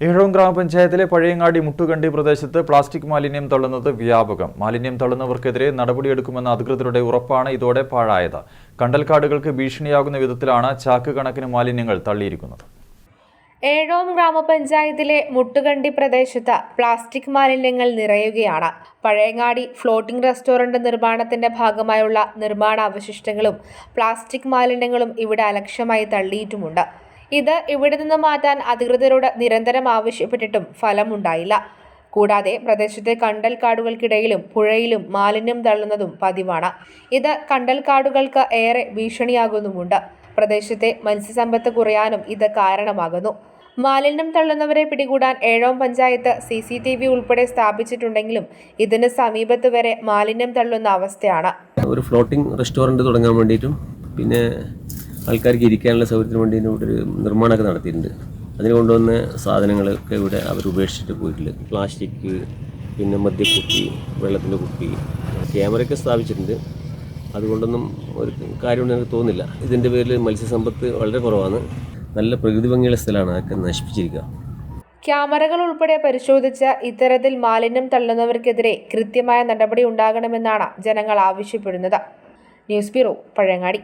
ഏഴോം ഗ്രാമപഞ്ചായത്തിലെ പഴയങ്ങാടി മുട്ടുകണ്ടി പ്രദേശത്ത് പ്ലാസ്റ്റിക് മാലിന്യം തള്ളുന്നത് വ്യാപകം. മാലിന്യം തള്ളുന്നവർക്കെതിരെ നടപടിയെടുക്കുമെന്ന അധികൃതരുടെ ഉറപ്പാണ് ഇതോടെ പാഴായത്. കണ്ടൽക്കാടുകൾക്ക് ഭീഷണിയാകുന്ന വിധത്തിലാണ് ചാക്ക് കണക്കിന് മാലിന്യങ്ങൾ തള്ളിയിരിക്കുന്നത്. ഏഴോം ഗ്രാമപഞ്ചായത്തിലെ മുട്ടുകണ്ടി പ്രദേശത്ത് പ്ലാസ്റ്റിക് മാലിന്യങ്ങൾ നിറയുകയാണ്. പഴയങ്ങാടി ഫ്ലോട്ടിംഗ് റെസ്റ്റോറന്റ് നിർമ്മാണത്തിന്റെ ഭാഗമായുള്ള നിർമ്മാണ അവശിഷ്ടങ്ങളും പ്ലാസ്റ്റിക് മാലിന്യങ്ങളും ഇവിടെ അലക്ഷ്യമായി തള്ളിയിട്ടുമുണ്ട്. ഇത് ഇവിടെ നിന്ന് മാറ്റാൻ അധികൃതരോട് നിരന്തരം ആവശ്യപ്പെട്ടിട്ടും ഫലമുണ്ടായില്ല. കൂടാതെ പ്രദേശത്തെ കണ്ടൽക്കാടുകൾക്കിടയിലും പുഴയിലും മാലിന്യം തള്ളുന്നതും പതിവാണ്. ഇത് കണ്ടൽക്കാടുകൾക്ക് ഏറെ ഭീഷണിയാകുന്നുമുണ്ട്. പ്രദേശത്തെ മത്സ്യസമ്പത്ത് കുറയാനും ഇത് കാരണമാകുന്നു. മാലിന്യം തള്ളുന്നവരെ പിടികൂടാൻ ഏഴോം പഞ്ചായത്ത് CCTV ഉൾപ്പെടെ സ്ഥാപിച്ചിട്ടുണ്ടെങ്കിലും ഇതിന് സമീപത്ത് വരെ മാലിന്യം തള്ളുന്ന അവസ്ഥയാണ്. ഒരു ഫ്ലോട്ടിംഗ് റെസ്റ്റോറൻറ്റ് തുടങ്ങാൻ വേണ്ടിയിട്ടും പിന്നെ ആൾക്കാർക്ക് ഇരിക്കാനുള്ള സൗകര്യത്തിന് വേണ്ടി ഇവിടെ ഒരു നിർമ്മാണമൊക്കെ നടത്തിയിട്ടുണ്ട്. അതിന് കൊണ്ടുവന്ന സാധനങ്ങളൊക്കെ ഇവിടെ അവർ ഉപേക്ഷിച്ചിട്ട് പോയിട്ടില്ല. പ്ലാസ്റ്റിക്, പിന്നെ മദ്യക്കുപ്പി, വെള്ളത്തിൻ്റെ കുപ്പി, ക്യാമറയൊക്കെ സ്ഥാപിച്ചിട്ടുണ്ട്. അതുകൊണ്ടൊന്നും ഒരു കാര്യമുണ്ടെന്ന് എനിക്ക് തോന്നുന്നില്ല. ഇതിൻ്റെ പേരിൽ മത്സ്യസമ്പത്ത് വളരെ കുറവാണ്. നല്ല പ്രകൃതി ഭംഗിയുള്ള സ്ഥലമാണ്, അതൊക്കെ നശിപ്പിച്ചിരിക്കുക. ക്യാമറകൾ ഉൾപ്പെടെ പരിശോധിച്ച് ഇത്തരത്തിൽ മാലിന്യം തള്ളുന്നവർക്കെതിരെ കൃത്യമായ നടപടി ഉണ്ടാകണമെന്നാണ് ജനങ്ങൾ ആവശ്യപ്പെടുന്നത്. News bureau, Pazhayangadi.